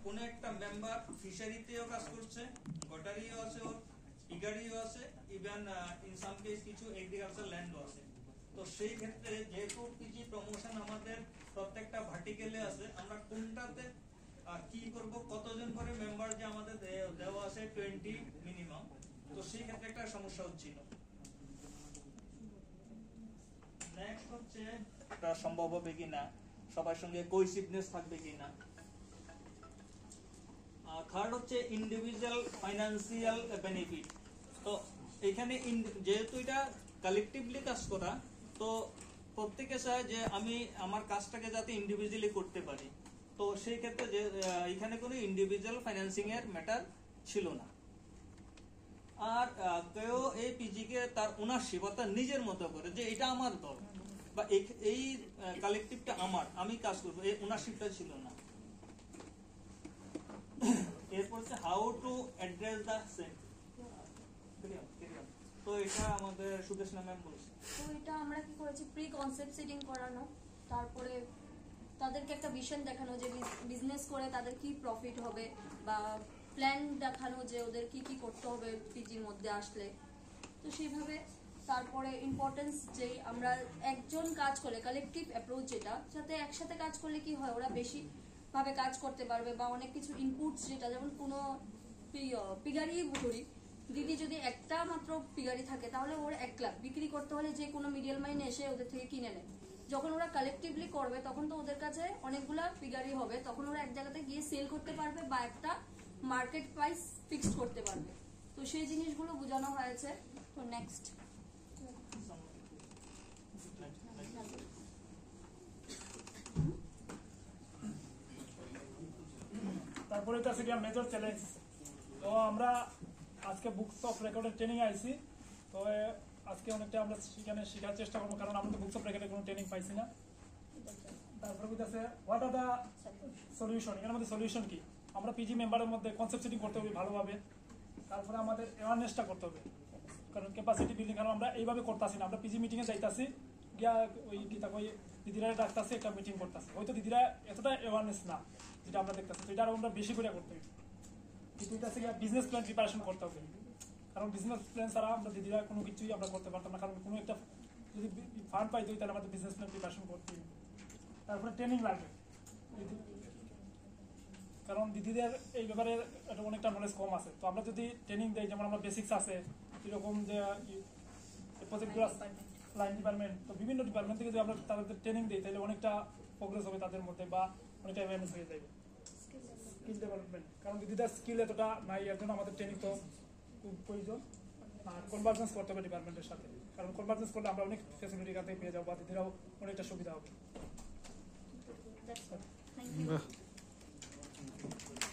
কোনো একটা মেম্বার ফিশারিতেও কাজ করছে, গটারিও আছে, ওর পিগারিও আছে, ইভেন ইন সাম কেস কিছু এগ্রিকালচার ল্যান্ডও আছে। তো সেই ক্ষেত্রে যেহেতু পিজি প্রমোশন আমাদের প্রত্যেকটা ভার্টিক্যালে আছে, আমরা কোনটাতে কি করব, কতজন করে মেম্বার যে আমাদের দেওয়া আছে 20 মিনিমাম, তো সেই ক্ষেত্রে একটা সমস্যা হচ্ছিল। নেক্সট হচ্ছে এটা সম্ভব হবে কিনা, সবার সঙ্গে কোহেসিভনেস থাকবে কিনা। থার্ড হচ্ছে ইন্ডিভিজুয়াল ফাইনান্সিয়াল বেনিফিট। তো এখানে যেহেতু এটা কালেকটিভলি কাজ করা, তো প্রত্যেকে চায় যে আমি আমার কাজটাকে যাতে ইন্ডিভিজুয়ালি করতে পারি। তো সেই ক্ষেত্রে যে এখানে কোনো ইন্ডিভিজুয়াল ফাইন্যান্সিং এর ম্যাটার ছিল না। আর কেউ এই পিজিকে তার ওনারশিপ অর্থাৎ নিজের মতো করে যে এটা আমার দল বা এই কালেকটিভটা আমার, আমি কাজ করবো, এই ওনারশিপটা ছিল না। এরপর হচ্ছে how to address the same. তো এটা আমাদের সুদেশনা ম্যাম বলছে। তো এটা আমরা কি করেছি, প্রি কনসেপ্ট সেটিং করানো, তারপরে তাদেরকে একটা ভিশন দেখানো যে বিজনেস করে তাদের কি প্রফিট হবে, বা প্ল্যান দেখানো যে ওদের কি কি করতে হবে পিজির মধ্যে আসলে। তো সেইভাবে তারপরে ইম্পর্টেন্স যে আমরা একজন কাজ করলে কালেকটিভ অ্যাপ্রোচ, যেটা যাতে একসাথে কাজ করলে কি হয় ওরা বেশি ভাবে কাজ করতে পারবে, বা অনেক কিছু ইনপুটস, যেটা যেমন কোনো পিগারি ধরি, দিদি যদি একটা মাত্র পিগারি থাকে তাহলে ওর 1 লাখ বিক্রি করতে হলে যে কোনো মিডিয়াল মাইন এসে ওদের থেকে কিনে নেয়। যখন ওরা কালেকটিভলি করবে তখন তো ওদের কাছে অনেকগুলা পিগারি হবে, তখন ওরা এক জায়গাতে গিয়ে সেল করতে পারবে বা একটা মার্কেট প্রাইস ফিক্সড করতে পারবে। তো সেই জিনিসগুলো বোঝানো হয়েছে। তো নেক্সট তারপরে তো আছে মেজর চ্যালেঞ্জ। তো আমরা আজকে বুকস অফ রেকর্ডের ট্রেনিং আইছি। তো আজকে অনেকটা আমরা সেখানে শেখার চেষ্টা করবো, কারণ আমরা তো বুকস অফ রেকর্ডের কোনো ট্রেনিং পাইছি না। তারপরে আছে হোয়াট আর দ্য সলিউশন, এখানে আমাদের সলিউশন কি, আমরা পিজি মেম্বারের মধ্যে কনসেপ্ট সেটিং করতে হবে ভালোভাবে। তারপরে আমাদের অ্যাওয়ারনেসটা করতে হবে, কারণ ক্যাপাসিটি বিল্ডিং, কারণ আমরা এইভাবে করতেছি না, আমরা পিজি মিটিংয়ে যাইতাছি গিয়া ওই গীতা ওই দিদিরা ডাকতেছে, একটা মিটিং করতেছে, হয়তো দিদিরা এতটা অ্যাওয়ারনেস না যেটা আমরা দেখতেছি। তো এটা আমরা বেশি করে করতে হবে। কিন্তু এটা থেকে বিজনেস প্ল্যান প্রিপারেশন করতে হবে, কারণ বিজনেস প্ল্যান ছাড়া আমরা দিদিরা কোনো কিছুই আমরা করতে পারতাম না, কারণ কোনো একটা যদি ফান্ড পাইতো তাহলে আমাদের বিজনেস প্ল্যান প্রিপারেশন করতে হবে। তারপরে ট্রেনিং লাগবে, কারণ দিদিদের এই ব্যাপারে অনেকটা নলেজ কম আছে। তো আমরা যদি ট্রেনিং দেই, যেমন আমরা বেসিক্স আছে এরকম যে প্রজেক্টগুলো লাইন ডিপার্টমেন্ট, তো বিভিন্ন ডিপার্টমেন্ট থেকে যদি আমরা তাদের ট্রেনিং দিই তাহলে অনেকটা প্রোগ্রেস হবে তাদের মধ্যে, বা অনেকটা অ্যাওয়ারনেস হয়ে যাবে। স্কিল ডেভেলপমেন্ট, কারণ দিদিদের স্কিল এতটা নাই, এর জন্য আমাদের ট্রেনিং তো খুব প্রয়োজন। আর কনভার্জেন্স করতে হবে ডিপার্টমেন্টের সাথে, কারণ কনভার্জেন্স করলে আমরা অনেক ফ্যাসিলিটি এখান থেকে পেয়ে যাবো, বা দিদিরাও অনেকটা সুবিধা হবে। Thank you.